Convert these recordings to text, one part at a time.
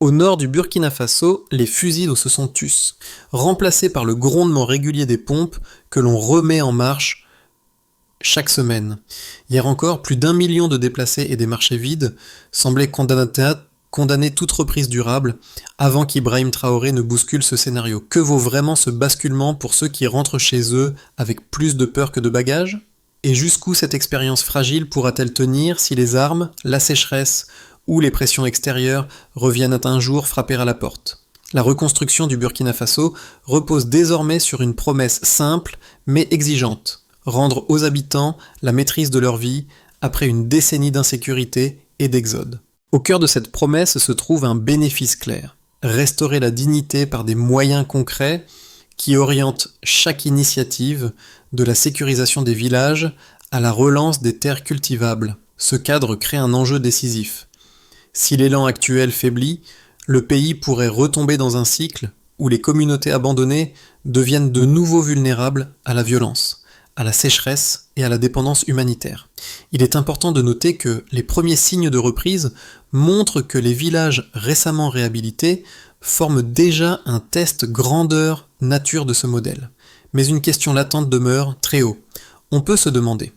Au nord du Burkina Faso, les fusils se sont tus, remplacés par le grondement régulier des pompes que l'on remet en marche chaque semaine. Hier encore, plus d'1 million de déplacés et des marchés vides semblaient condamner toute reprise durable avant qu'Ibrahim Traoré ne bouscule ce scénario. Que vaut vraiment ce basculement pour ceux qui rentrent chez eux avec plus de peur que de bagages ? Et jusqu'où cette expérience fragile pourra-t-elle tenir si les armes, la sécheresse ou les pressions extérieures reviennent un jour frapper à la porte ? La reconstruction du Burkina Faso repose désormais sur une promesse simple mais exigeante. Rendre aux habitants la maîtrise de leur vie après une décennie d'insécurité et d'exode. Au cœur de cette promesse se trouve un bénéfice clair. Restaurer la dignité par des moyens concrets qui orientent chaque initiative de la sécurisation des villages à la relance des terres cultivables. Ce cadre crée un enjeu décisif. Si l'élan actuel faiblit, le pays pourrait retomber dans un cycle où les communautés abandonnées deviennent de nouveau vulnérables à la violence, à la sécheresse et à la dépendance humanitaire. Il est important de noter que les premiers signes de reprise montrent que les villages récemment réhabilités forment déjà un test grandeur nature de ce modèle. Mais une question latente demeure très haut. On peut se demander,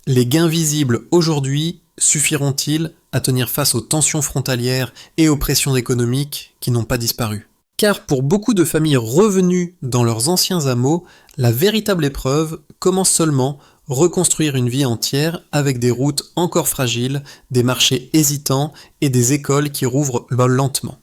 les gains visibles aujourd'hui suffiront-ils à tenir face aux tensions frontalières et aux pressions économiques qui n'ont pas disparu ? Car pour beaucoup de familles revenues dans leurs anciens hameaux, la véritable épreuve commence seulement reconstruire une vie entière avec des routes encore fragiles, des marchés hésitants et des écoles qui rouvrent lentement.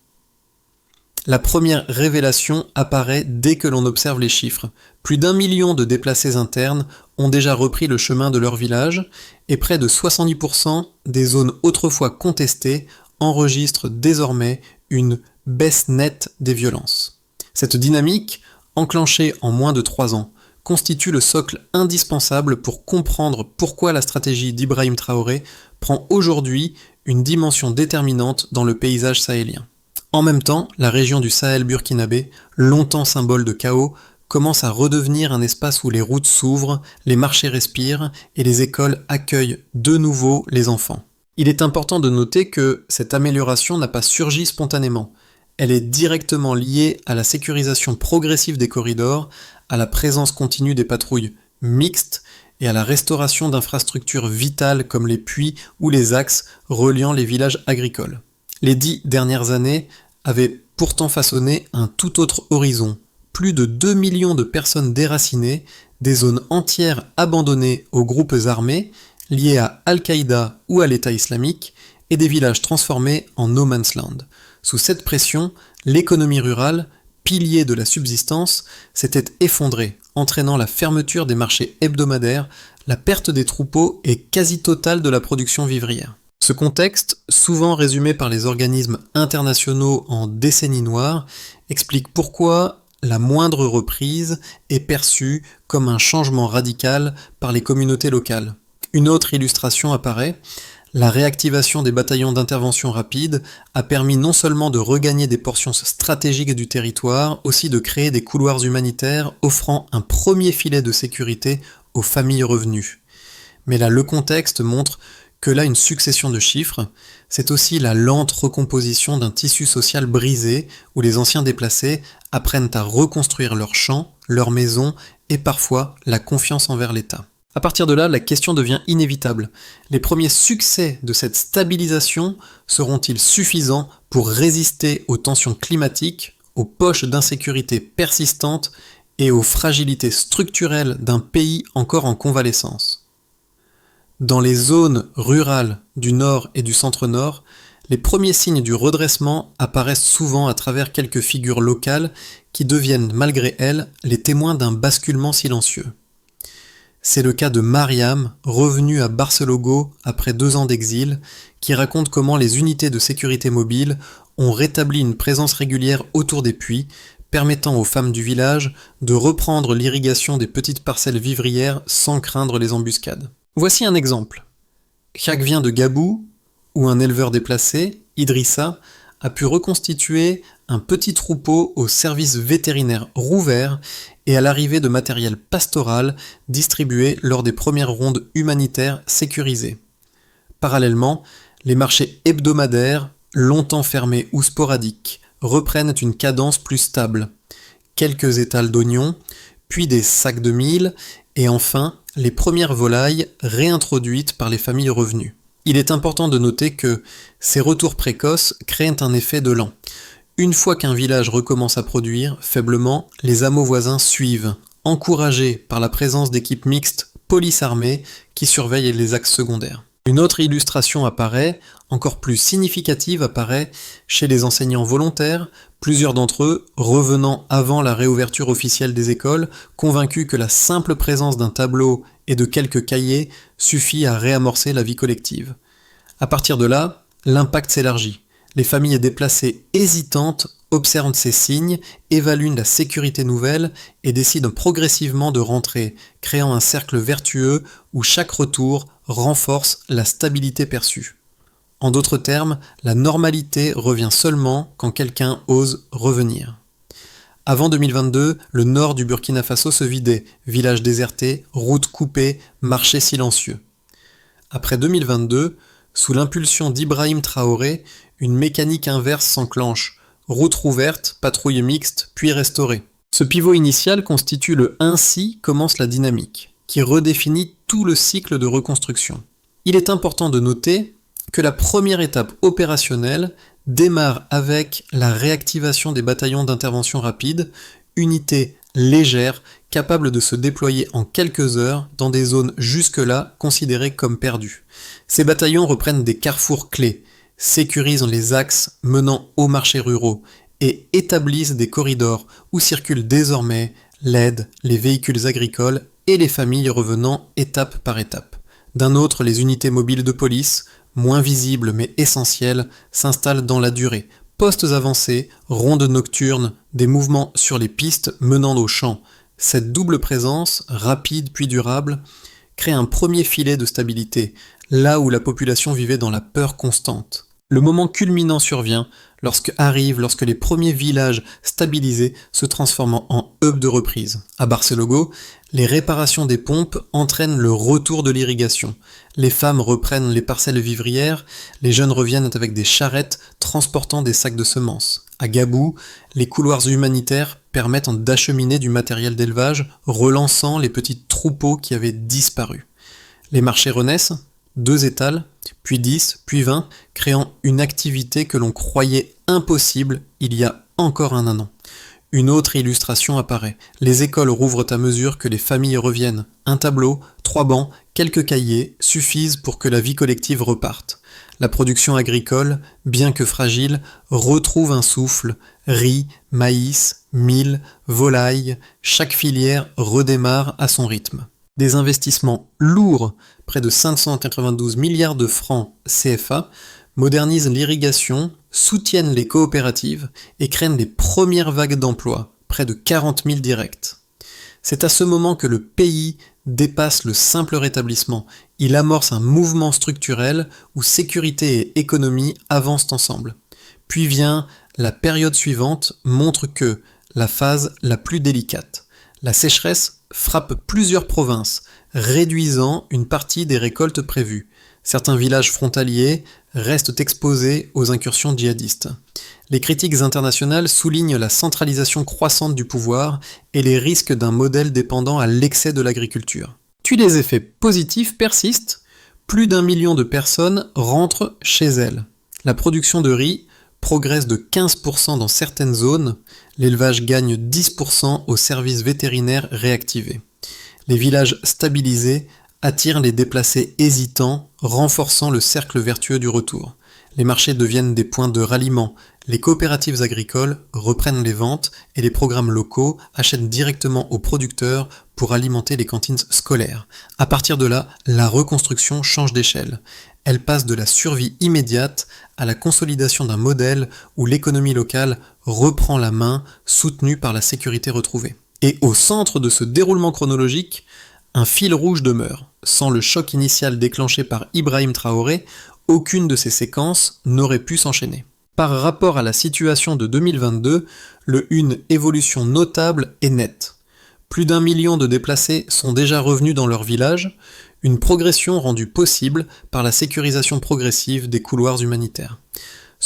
La première révélation apparaît dès que l'on observe les chiffres. Plus d'1 million de déplacés internes ont déjà repris le chemin de leur village et près de 70% des zones autrefois contestées enregistrent désormais une baisse nette des violences. Cette dynamique, enclenchée en moins de 3 ans, constitue le socle indispensable pour comprendre pourquoi la stratégie d'Ibrahim Traoré prend aujourd'hui une dimension déterminante dans le paysage sahélien. En même temps, la région du Sahel burkinabé, longtemps symbole de chaos, commence à redevenir un espace où les routes s'ouvrent, les marchés respirent et les écoles accueillent de nouveau les enfants. Il est important de noter que cette amélioration n'a pas surgi spontanément. Elle est directement liée à la sécurisation progressive des corridors, à la présence continue des patrouilles mixtes et à la restauration d'infrastructures vitales comme les puits ou les axes reliant les villages agricoles. Les 10 dernières années avaient pourtant façonné un tout autre horizon. Plus de 2 millions de personnes déracinées, des zones entières abandonnées aux groupes armés, liés à Al-Qaïda ou à l'État islamique, et des villages transformés en no man's land. Sous cette pression, l'économie rurale, pilier de la subsistance, s'était effondrée, entraînant la fermeture des marchés hebdomadaires, la perte des troupeaux et quasi totale de la production vivrière. Ce contexte, souvent résumé par les organismes internationaux en décennies noires, explique pourquoi la moindre reprise est perçue comme un changement radical par les communautés locales. Une autre illustration apparaît. La réactivation des bataillons d'intervention rapide a permis non seulement de regagner des portions stratégiques du territoire, aussi de créer des couloirs humanitaires offrant un premier filet de sécurité aux familles revenues. Mais là, le contexte montre que là, une succession de chiffres, c'est aussi la lente recomposition d'un tissu social brisé où les anciens déplacés apprennent à reconstruire leurs champs, leurs maisons et parfois la confiance envers l'État. À partir de là, la question devient inévitable. Les premiers succès de cette stabilisation seront-ils suffisants pour résister aux tensions climatiques, aux poches d'insécurité persistantes et aux fragilités structurelles d'un pays encore en convalescence ? Dans les zones rurales du nord et du centre-nord, les premiers signes du redressement apparaissent souvent à travers quelques figures locales qui deviennent malgré elles les témoins d'un basculement silencieux. C'est le cas de Mariam, revenue à Barcelogo après 2 ans d'exil, qui raconte comment les unités de sécurité mobile ont rétabli une présence régulière autour des puits, permettant aux femmes du village de reprendre l'irrigation des petites parcelles vivrières sans craindre les embuscades. Voici un exemple. Chak vient de Gabou, où un éleveur déplacé, Idrissa, a pu reconstituer un petit troupeau au service vétérinaire rouvert et à l'arrivée de matériel pastoral distribué lors des premières rondes humanitaires sécurisées. Parallèlement, les marchés hebdomadaires, longtemps fermés ou sporadiques, reprennent une cadence plus stable. Quelques étals d'oignons, puis des sacs de mil, et enfin les premières volailles réintroduites par les familles revenues. Il est important de noter que ces retours précoces créent un effet de l'an. Une fois qu'un village recommence à produire, faiblement, les hameaux voisins suivent, encouragés par la présence d'équipes mixtes police-armée qui surveillent les axes secondaires. Une autre illustration apparaît, encore plus significative apparaît chez les enseignants volontaires, plusieurs d'entre eux revenant avant la réouverture officielle des écoles, convaincus que la simple présence d'un tableau et de quelques cahiers suffit à réamorcer la vie collective. À partir de là, l'impact s'élargit. Les familles déplacées hésitantes observent ces signes, évaluent la sécurité nouvelle et décident progressivement de rentrer, créant un cercle vertueux où chaque retour renforce la stabilité perçue. En d'autres termes, la normalité revient seulement quand quelqu'un ose revenir. Avant 2022, le nord du Burkina Faso se vidait, villages désertés, routes coupées, marchés silencieux. Après 2022, sous l'impulsion d'Ibrahim Traoré, une mécanique inverse s'enclenche. Route rouverte, patrouille mixte, puis restaurée. Ce pivot initial constitue le « ainsi » commence la dynamique, qui redéfinit tout le cycle de reconstruction. Il est important de noter que la première étape opérationnelle démarre avec la réactivation des bataillons d'intervention rapide, unités légères capables de se déployer en quelques heures dans des zones jusque-là considérées comme perdues. Ces bataillons reprennent des carrefours clés, sécurisent les axes menant aux marchés ruraux et établissent des corridors où circulent désormais l'aide, les véhicules agricoles et les familles revenant étape par étape. D'un autre, les unités mobiles de police, moins visibles mais essentielles, s'installent dans la durée. Postes avancés, rondes nocturnes, des mouvements sur les pistes menant aux champs. Cette double présence, rapide puis durable, crée un premier filet de stabilité, là où la population vivait dans la peur constante. Le moment culminant survient lorsque les premiers villages stabilisés se transforment en hub de reprise. À Barcelogo, les réparations des pompes entraînent le retour de l'irrigation. Les femmes reprennent les parcelles vivrières, les jeunes reviennent avec des charrettes transportant des sacs de semences. À Gabou, les couloirs humanitaires permettent d'acheminer du matériel d'élevage, relançant les petits troupeaux qui avaient disparu. Les marchés renaissent, 2 étals, puis 10, puis 20, créant une activité que l'on croyait impossible il y a encore un an. Une autre illustration apparaît. Les écoles rouvrent à mesure que les familles reviennent. Un tableau, 3 bancs, quelques cahiers suffisent pour que la vie collective reparte. La production agricole, bien que fragile, retrouve un souffle. Riz, maïs, mil, volaille, chaque filière redémarre à son rythme. Des investissements lourds, près de 592 milliards de francs CFA, modernisent l'irrigation, soutiennent les coopératives et créent les premières vagues d'emplois, près de 40 000 directs. C'est à ce moment que le pays dépasse le simple rétablissement. Il amorce un mouvement structurel où sécurité et économie avancent ensemble. Puis vient la période suivante, montre que la phase la plus délicate. La sécheresse frappe plusieurs provinces, réduisant une partie des récoltes prévues. Certains villages frontaliers restent exposés aux incursions djihadistes. Les critiques internationales soulignent la centralisation croissante du pouvoir et les risques d'un modèle dépendant à l'excès de l'agriculture. Puis les effets positifs persistent, plus d'1 million de personnes rentrent chez elles. La production de riz progresse de 15% dans certaines zones, l'élevage gagne 10% aux services vétérinaires réactivés. Les villages stabilisés attirent les déplacés hésitants, renforçant le cercle vertueux du retour. Les marchés deviennent des points de ralliement, les coopératives agricoles reprennent les ventes et les programmes locaux achètent directement aux producteurs pour alimenter les cantines scolaires. À partir de là, la reconstruction change d'échelle. Elle passe de la survie immédiate à la consolidation d'un modèle où l'économie locale reprend la main, soutenue par la sécurité retrouvée. Et au centre de ce déroulement chronologique, un fil rouge demeure. Sans le choc initial déclenché par Ibrahim Traoré, aucune de ces séquences n'aurait pu s'enchaîner. Par rapport à la situation de 2022, une évolution notable est nette. Plus d'1 million de déplacés sont déjà revenus dans leur village, une progression rendue possible par la sécurisation progressive des couloirs humanitaires.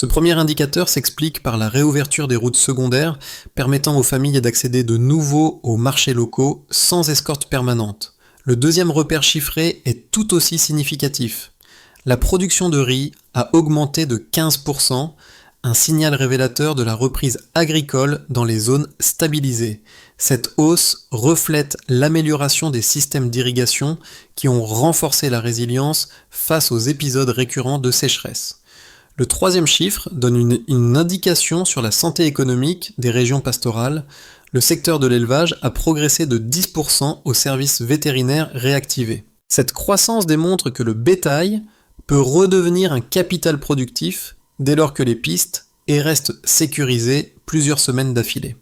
Ce premier indicateur s'explique par la réouverture des routes secondaires, permettant aux familles d'accéder de nouveau aux marchés locaux sans escorte permanente. Le deuxième repère chiffré est tout aussi significatif. La production de riz a augmenté de 15%, un signal révélateur de la reprise agricole dans les zones stabilisées. Cette hausse reflète l'amélioration des systèmes d'irrigation qui ont renforcé la résilience face aux épisodes récurrents de sécheresse. Le troisième chiffre donne une indication sur la santé économique des régions pastorales. Le secteur de l'élevage a progressé de 10% aux services vétérinaires réactivés. Cette croissance démontre que le bétail peut redevenir un capital productif dès lors que les pistes restent sécurisées plusieurs semaines d'affilée.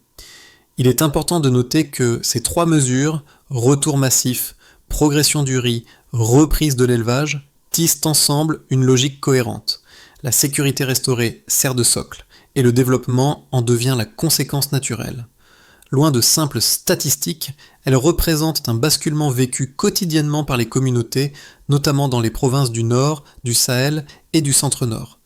Il est important de noter que ces trois mesures, retour massif, progression du riz, reprise de l'élevage, tissent ensemble une logique cohérente. La sécurité restaurée sert de socle, et le développement en devient la conséquence naturelle. Loin de simples statistiques, elles représentent un basculement vécu quotidiennement par les communautés, notamment dans les provinces du Nord, du Sahel et du Centre-Nord.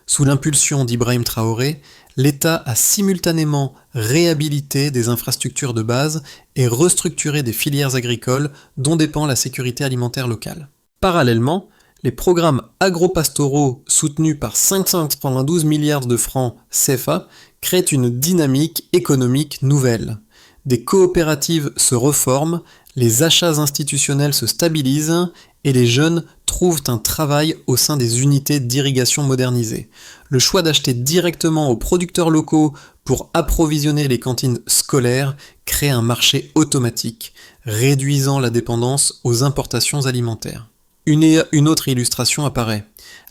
Sous l'impulsion d'Ibrahim Traoré, l'État a simultanément réhabilité des infrastructures de base et restructuré des filières agricoles dont dépend la sécurité alimentaire locale. Parallèlement, les programmes agro-pastoraux soutenus par 592 milliards de francs CFA créent une dynamique économique nouvelle. Des coopératives se reforment, les achats institutionnels se stabilisent et les jeunes trouvent un travail au sein des unités d'irrigation modernisées. Le choix d'acheter directement aux producteurs locaux pour approvisionner les cantines scolaires crée un marché automatique, réduisant la dépendance aux importations alimentaires. Une autre illustration apparaît.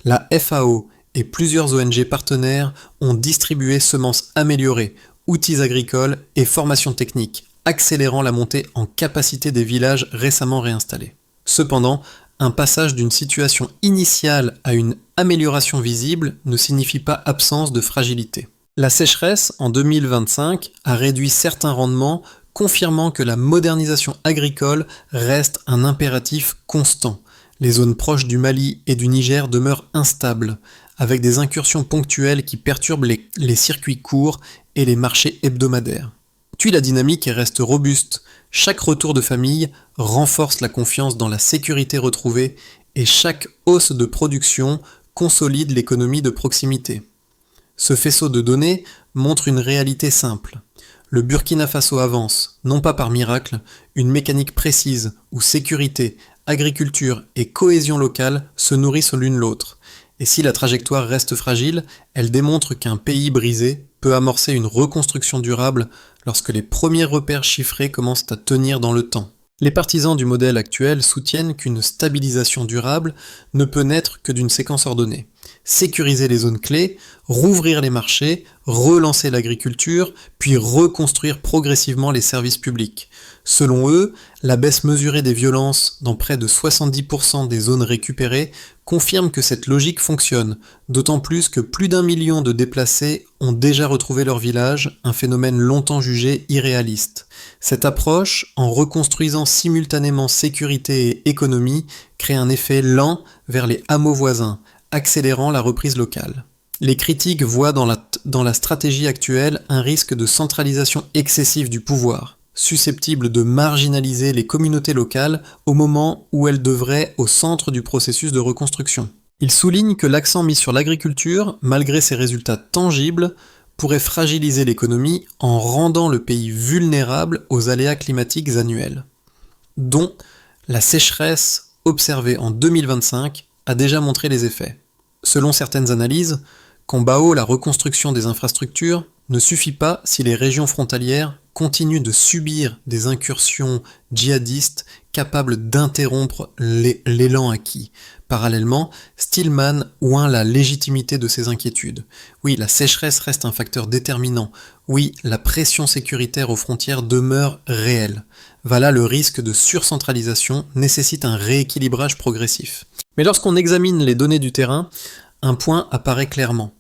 La FAO et plusieurs ONG partenaires ont distribué semences améliorées, outils agricoles et formations techniques, accélérant la montée en capacité des villages récemment réinstallés. Cependant, un passage d'une situation initiale à une amélioration visible ne signifie pas absence de fragilité. La sécheresse, en 2025, a réduit certains rendements, confirmant que la modernisation agricole reste un impératif constant. Les zones proches du Mali et du Niger demeurent instables, avec des incursions ponctuelles qui perturbent les circuits courts et les marchés hebdomadaires. Puis la dynamique reste robuste. Chaque retour de famille renforce la confiance dans la sécurité retrouvée et chaque hausse de production consolide l'économie de proximité. Ce faisceau de données montre une réalité simple. Le Burkina Faso avance, non pas par miracle, une mécanique précise où sécurité, agriculture et cohésion locale se nourrissent l'une l'autre. Et si la trajectoire reste fragile, elle démontre qu'un pays brisé peut amorcer une reconstruction durable lorsque les premiers repères chiffrés commencent à tenir dans le temps. Les partisans du modèle actuel soutiennent qu'une stabilisation durable ne peut naître que d'une séquence ordonnée. Sécuriser les zones clés, rouvrir les marchés, relancer l'agriculture, puis reconstruire progressivement les services publics. Selon eux, la baisse mesurée des violences dans près de 70% des zones récupérées confirme que cette logique fonctionne, d'autant plus que plus d'1 million de déplacés ont déjà retrouvé leur village, un phénomène longtemps jugé irréaliste. Cette approche, en reconstruisant simultanément sécurité et économie, crée un effet lent vers les hameaux voisins, accélérant la reprise locale. Les critiques voient dans la stratégie actuelle un risque de centralisation excessive du pouvoir, susceptible de marginaliser les communautés locales au moment où elles devraient au centre du processus de reconstruction. Il souligne que l'accent mis sur l'agriculture, malgré ses résultats tangibles, pourrait fragiliser l'économie en rendant le pays vulnérable aux aléas climatiques annuels, dont la sécheresse observée en 2025 a déjà montré les effets. Selon certaines analyses, combat la reconstruction des infrastructures ne suffit pas si les régions frontalières continuent de subir des incursions djihadistes capables d'interrompre l'élan acquis. Parallèlement, Stillman oint la légitimité de ces inquiétudes. Oui, la sécheresse reste un facteur déterminant. Oui, la pression sécuritaire aux frontières demeure réelle. Voilà, le risque de surcentralisation nécessite un rééquilibrage progressif. Mais lorsqu'on examine les données du terrain, un point apparaît clairement.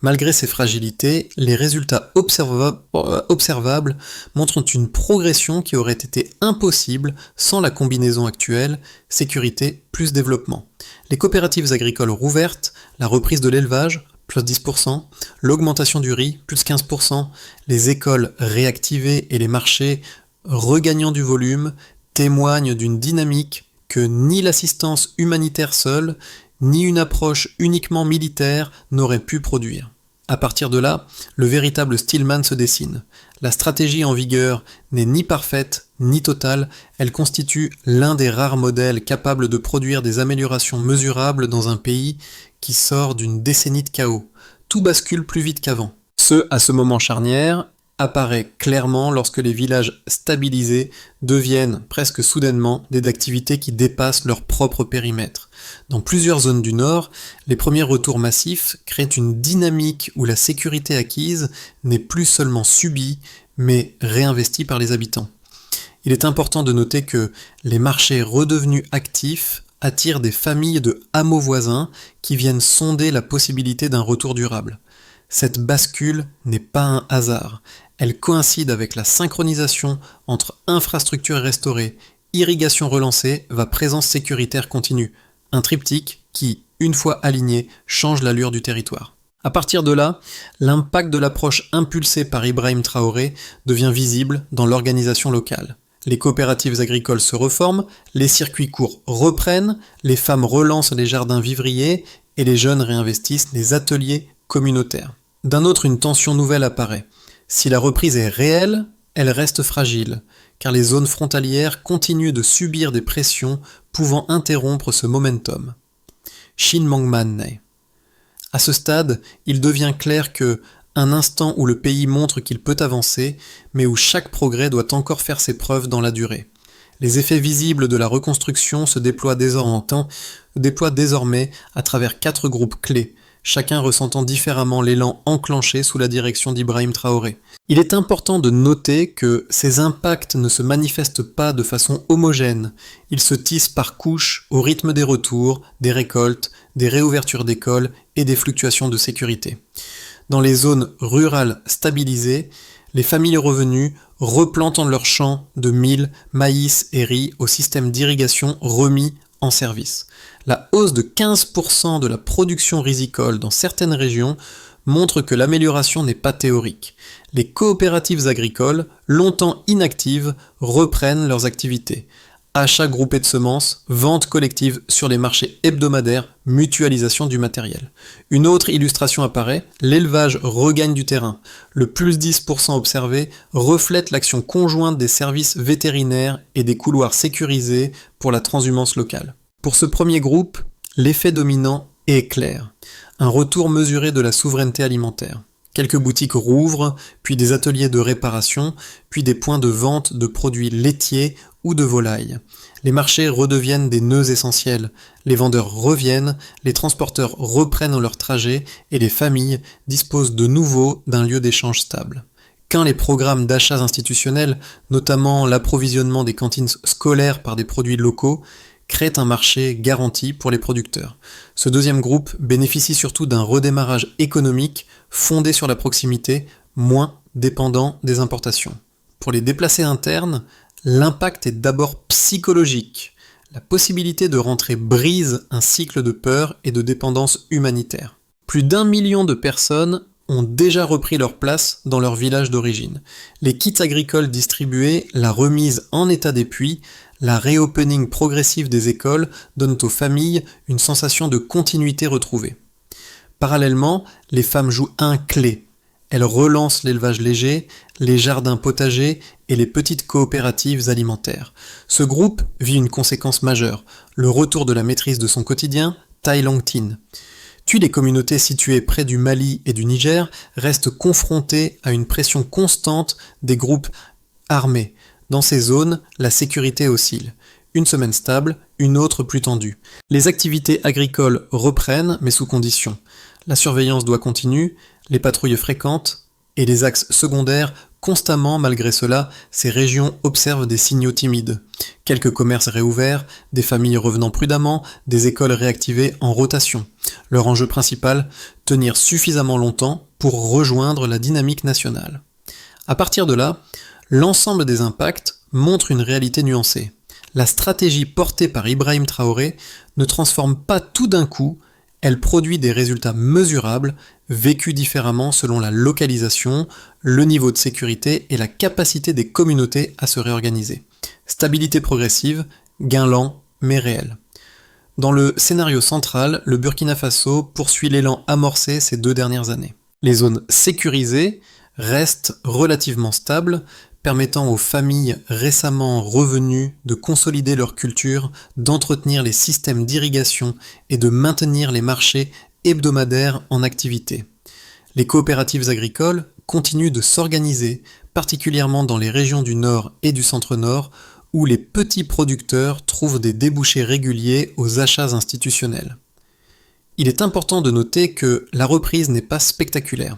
Malgré ces fragilités, les résultats observables montrent une progression qui aurait été impossible sans la combinaison actuelle, sécurité plus développement. Les coopératives agricoles rouvertes, la reprise de l'élevage, plus 10%, l'augmentation du riz, plus 15%, les écoles réactivées et les marchés regagnant du volume témoignent d'une dynamique que ni l'assistance humanitaire seule, ni une approche uniquement militaire n'auraient pu produire. À partir de là, le véritable Stillman se dessine. La stratégie en vigueur n'est ni parfaite ni totale, elle constitue l'un des rares modèles capables de produire des améliorations mesurables dans un pays qui sort d'une décennie de chaos. Tout bascule plus vite qu'avant. À ce moment charnière, apparaît clairement lorsque les villages stabilisés deviennent presque soudainement des activités qui dépassent leur propre périmètre. Dans plusieurs zones du Nord, les premiers retours massifs créent une dynamique où la sécurité acquise n'est plus seulement subie, mais réinvestie par les habitants. Il est important de noter que les marchés redevenus actifs attirent des familles de hameaux voisins qui viennent sonder la possibilité d'un retour durable. Cette bascule n'est pas un hasard. Elle coïncide avec la synchronisation entre infrastructures restaurées, irrigation relancée, présence sécuritaire continue. Un triptyque qui, une fois aligné, change l'allure du territoire. À partir de là, l'impact de l'approche impulsée par Ibrahim Traoré devient visible dans l'organisation locale. Les coopératives agricoles se reforment, les circuits courts reprennent, les femmes relancent les jardins vivriers et les jeunes réinvestissent les ateliers communautaires. D'un autre, une tension nouvelle apparaît. Si la reprise est réelle, elle reste fragile, car les zones frontalières continuent de subir des pressions pouvant interrompre ce momentum. Shin Mangman naît. À ce stade, il devient clair que, un instant où le pays montre qu'il peut avancer, mais où chaque progrès doit encore faire ses preuves dans la durée. Les effets visibles de la reconstruction se déploient désormais à travers 4 groupes clés, chacun ressentant différemment l'élan enclenché sous la direction d'Ibrahim Traoré. Il est important de noter que ces impacts ne se manifestent pas de façon homogène, ils se tissent par couches au rythme des retours, des récoltes, des réouvertures d'écoles et des fluctuations de sécurité. Dans les zones rurales stabilisées, les familles revenues replantent leurs champs de mil, maïs et riz au système d'irrigation remis en service. La hausse de 15% de la production risicole dans certaines régions montre que l'amélioration n'est pas théorique. Les coopératives agricoles, longtemps inactives, reprennent leurs activités. Achats groupés de semences, ventes collectives sur les marchés hebdomadaires, mutualisation du matériel. Une autre illustration apparaît, l'élevage regagne du terrain. Le plus 10% observé reflète l'action conjointe des services vétérinaires et des couloirs sécurisés pour la transhumance locale. Pour ce premier groupe, l'effet dominant est clair. Un retour mesuré de la souveraineté alimentaire. Quelques boutiques rouvrent, puis des ateliers de réparation, puis des points de vente de produits laitiers ou de volailles. Les marchés redeviennent des nœuds essentiels, les vendeurs reviennent, les transporteurs reprennent leur trajet et les familles disposent de nouveau d'un lieu d'échange stable. Quand les programmes d'achats institutionnels, notamment l'approvisionnement des cantines scolaires par des produits locaux, créent un marché garanti pour les producteurs. Ce deuxième groupe bénéficie surtout d'un redémarrage économique fondé sur la proximité, moins dépendant des importations. Pour les déplacés internes, l'impact est d'abord psychologique. La possibilité de rentrer brise un cycle de peur et de dépendance humanitaire. Plus d'1 million de personnes ont déjà repris leur place dans leur village d'origine. Les kits agricoles distribués, la remise en état des puits, la reopening progressive des écoles donnent aux familles une sensation de continuité retrouvée. Parallèlement, les femmes jouent un clé. Elles relancent l'élevage léger, les jardins potagers et les petites coopératives alimentaires. Ce groupe vit une conséquence majeure, le retour de la maîtrise de son quotidien, Tai Long Tin. Puis les communautés situées près du Mali et du Niger restent confrontées à une pression constante des groupes armés. Dans ces zones, la sécurité oscille. Une semaine stable, une autre plus tendue. Les activités agricoles reprennent, mais sous conditions. La surveillance doit continuer, les patrouilles fréquentes et les axes secondaires constamment. Malgré cela, ces régions observent des signaux timides. Quelques commerces réouverts, des familles revenant prudemment, des écoles réactivées en rotation. Leur enjeu principal, tenir suffisamment longtemps pour rejoindre la dynamique nationale. À partir de là, l'ensemble des impacts montre une réalité nuancée. La stratégie portée par Ibrahim Traoré ne transforme pas tout d'un coup Elle produit des résultats mesurables, vécus différemment selon la localisation, le niveau de sécurité et la capacité des communautés à se réorganiser. Stabilité progressive, gain lent mais réel. Dans le scénario central, le Burkina Faso poursuit l'élan amorcé ces 2 dernières années. Les zones sécurisées restent relativement stables, permettant aux familles récemment revenues de consolider leur culture, d'entretenir les systèmes d'irrigation et de maintenir les marchés hebdomadaires en activité. Les coopératives agricoles continuent de s'organiser, particulièrement dans les régions du Nord et du Centre-Nord, où les petits producteurs trouvent des débouchés réguliers aux achats institutionnels. Il est important de noter que la reprise n'est pas spectaculaire.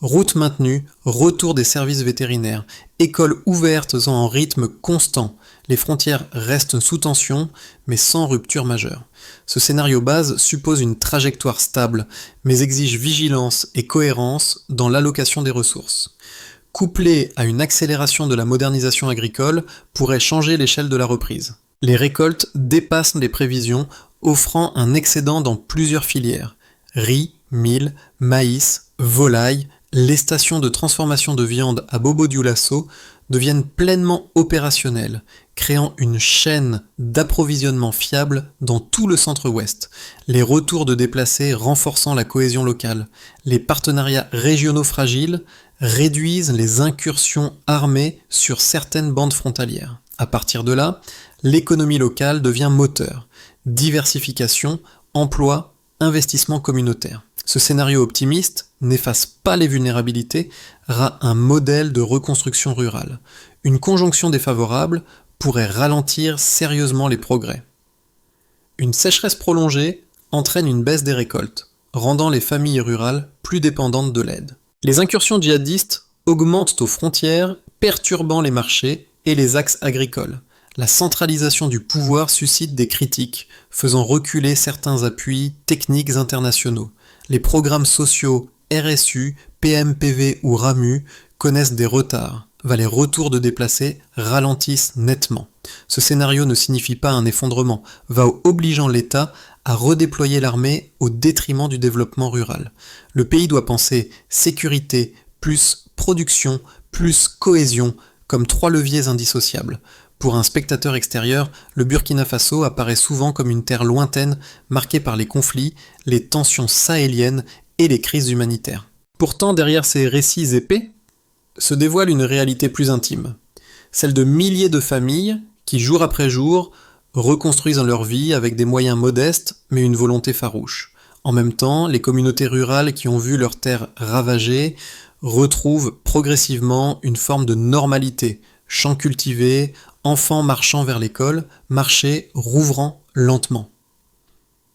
Routes maintenues, retour des services vétérinaires, écoles ouvertes en rythme constant. Les frontières restent sous tension, mais sans rupture majeure. Ce scénario base suppose une trajectoire stable, mais exige vigilance et cohérence dans l'allocation des ressources. Couplé à une accélération de la modernisation agricole, pourrait changer l'échelle de la reprise. Les récoltes dépassent les prévisions, offrant un excédent dans plusieurs filières. Riz, mil, maïs, volaille. Les stations de transformation de viande à Bobo-Dioulasso deviennent pleinement opérationnelles, créant une chaîne d'approvisionnement fiable dans tout le centre-ouest, les retours de déplacés renforçant la cohésion locale, les partenariats régionaux fragiles réduisent les incursions armées sur certaines bandes frontalières. À partir de là, l'économie locale devient moteur, diversification, emploi, investissement communautaire. Ce scénario optimiste n'efface pas les vulnérabilités, rat un modèle de reconstruction rurale. Une conjonction défavorable pourrait ralentir sérieusement les progrès. Une sécheresse prolongée entraîne une baisse des récoltes, rendant les familles rurales plus dépendantes de l'aide. Les incursions djihadistes augmentent aux frontières, perturbant les marchés et les axes agricoles. La centralisation du pouvoir suscite des critiques, faisant reculer certains appuis techniques internationaux. Les programmes sociaux RSU, PMPV ou RAMU connaissent des retards. Les retours de déplacés ralentissent nettement. Ce scénario ne signifie pas un effondrement, obligeant l'État à redéployer l'armée au détriment du développement rural. Le pays doit penser sécurité, plus production, plus cohésion, comme 3 leviers indissociables. Pour un spectateur extérieur, le Burkina Faso apparaît souvent comme une terre lointaine, marquée par les conflits, les tensions sahéliennes et les crises humanitaires. Pourtant, derrière ces récits épais, se dévoile une réalité plus intime, celle de milliers de familles qui, jour après jour, reconstruisent leur vie avec des moyens modestes, mais une volonté farouche. En même temps, les communautés rurales qui ont vu leurs terres ravagées retrouvent progressivement une forme de normalité, champs cultivés, enfants marchant vers l'école, marchés rouvrant lentement.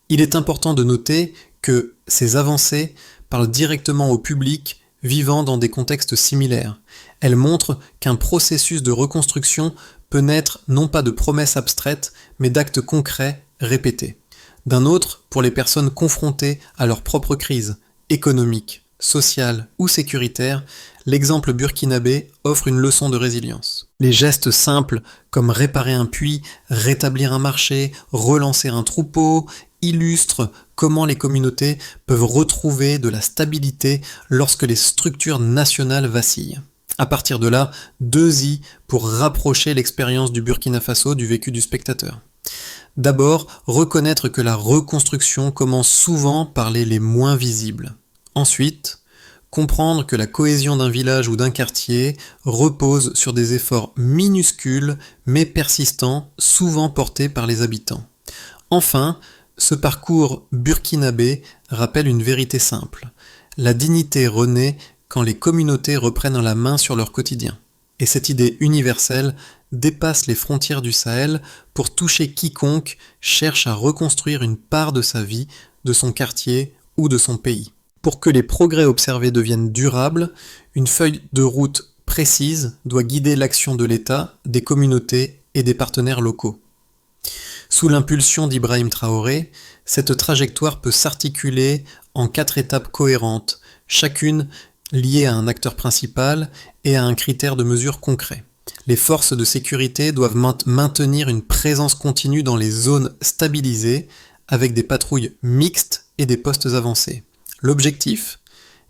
Il est important de noter que ces avancées parlent directement au public vivant dans des contextes similaires. Elles montrent qu'un processus de reconstruction peut naître non pas de promesses abstraites, mais d'actes concrets répétés. D'un autre, pour les personnes confrontées à leur propre crise, économique, sociale ou sécuritaire, l'exemple burkinabé offre une leçon de résilience. Les gestes simples comme réparer un puits, rétablir un marché, relancer un troupeau, illustrent comment les communautés peuvent retrouver de la stabilité lorsque les structures nationales vacillent. À partir de là, 2 I pour rapprocher l'expérience du Burkina Faso du vécu du spectateur. D'abord, reconnaître que la reconstruction commence souvent par les moins visibles. Ensuite, comprendre que la cohésion d'un village ou d'un quartier repose sur des efforts minuscules mais persistants, souvent portés par les habitants. Enfin, ce parcours burkinabé rappelle une vérité simple. La dignité renaît quand les communautés reprennent la main sur leur quotidien. Et cette idée universelle dépasse les frontières du Sahel pour toucher quiconque cherche à reconstruire une part de sa vie, de son quartier ou de son pays. Pour que les progrès observés deviennent durables, une feuille de route précise doit guider l'action de l'État, des communautés et des partenaires locaux. Sous l'impulsion d'Ibrahim Traoré, cette trajectoire peut s'articuler en 4 étapes cohérentes, chacune liée à un acteur principal et à un critère de mesure concret. Les forces de sécurité doivent maintenir une présence continue dans les zones stabilisées, avec des patrouilles mixtes et des postes avancés. L'objectif ?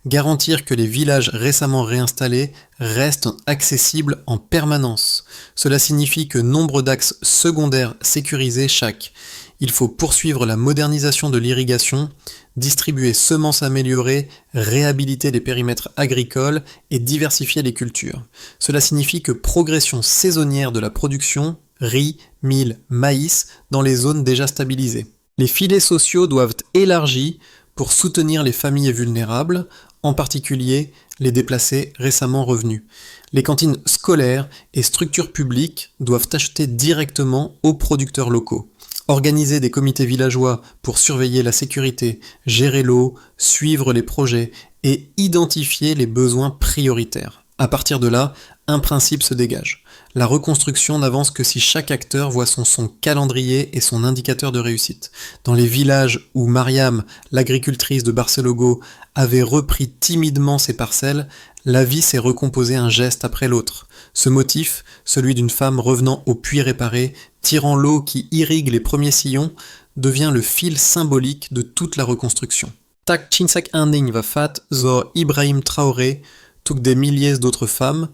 Garantir que les villages récemment réinstallés restent accessibles en permanence. Cela signifie que nombre d'axes secondaires sécurisés chaque. Il faut poursuivre la modernisation de l'irrigation, distribuer semences améliorées, réhabiliter les périmètres agricoles et diversifier les cultures. Cela signifie que progression saisonnière de la production, riz, mil, maïs, dans les zones déjà stabilisées. Les filets sociaux doivent être élargis pour soutenir les familles vulnérables, en particulier les déplacés récemment revenus. Les cantines scolaires et structures publiques doivent acheter directement aux producteurs locaux. Organiser des comités villageois pour surveiller la sécurité, gérer l'eau, suivre les projets et identifier les besoins prioritaires. À partir de là, un principe se dégage. La reconstruction n'avance que si chaque acteur voit son calendrier et son indicateur de réussite. Dans les villages où Mariam, l'agricultrice de Barcelogo, avait repris timidement ses parcelles, la vie s'est recomposée un geste après l'autre. Ce motif, celui d'une femme revenant au puits réparé, tirant l'eau qui irrigue les premiers sillons, devient le fil symbolique de toute la reconstruction. Tak Chinsak Anding va fat zo Ibrahim Traoré, tout des milliers d'autres femmes,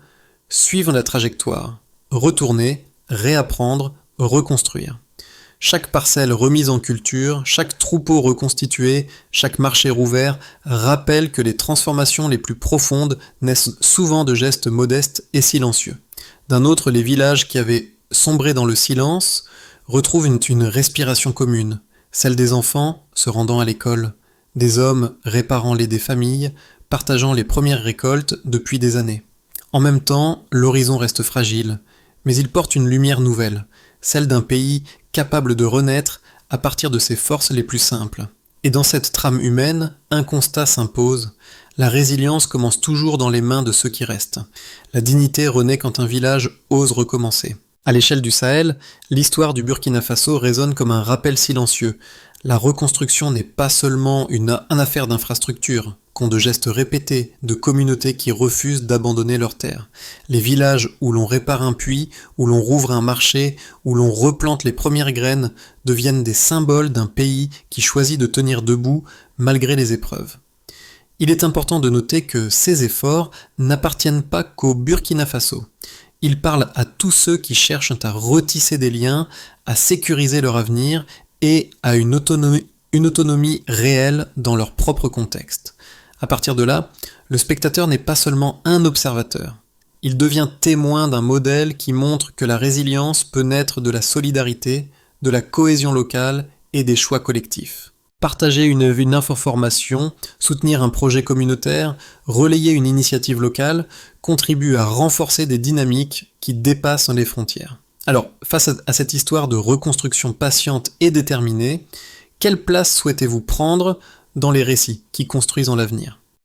suivent la trajectoire. Retourner, réapprendre, reconstruire. Chaque parcelle remise en culture, chaque troupeau reconstitué, chaque marché rouvert rappelle que les transformations les plus profondes naissent souvent de gestes modestes et silencieux. D'un autre, les villages qui avaient sombré dans le silence retrouvent une respiration commune, celle des enfants se rendant à l'école, des hommes réparant les des familles, partageant les premières récoltes depuis des années. En même temps, l'horizon reste fragile, mais il porte une lumière nouvelle, celle d'un pays capable de renaître à partir de ses forces les plus simples. Et dans cette trame humaine, un constat s'impose, la résilience commence toujours dans les mains de ceux qui restent. La dignité renaît quand un village ose recommencer. À l'échelle du Sahel, l'histoire du Burkina Faso résonne comme un rappel silencieux. La reconstruction n'est pas seulement une affaire d'infrastructure, qu'ont de gestes répétés de communautés qui refusent d'abandonner leurs terres. Les villages où l'on répare un puits, où l'on rouvre un marché, où l'on replante les premières graines, deviennent des symboles d'un pays qui choisit de tenir debout malgré les épreuves. Il est important de noter que ces efforts n'appartiennent pas qu'au Burkina Faso. Ils parlent à tous ceux qui cherchent à retisser des liens, à sécuriser leur avenir et à une autonomie réelle dans leur propre contexte. À partir de là, le spectateur n'est pas seulement un observateur. Il devient témoin d'un modèle qui montre que la résilience peut naître de la solidarité, de la cohésion locale et des choix collectifs. Partager une information, soutenir un projet communautaire, relayer une initiative locale, contribue à renforcer des dynamiques qui dépassent les frontières. Alors, face à cette histoire de reconstruction patiente et déterminée, quelle place souhaitez-vous prendre dans les récits qui construisent l'avenir ?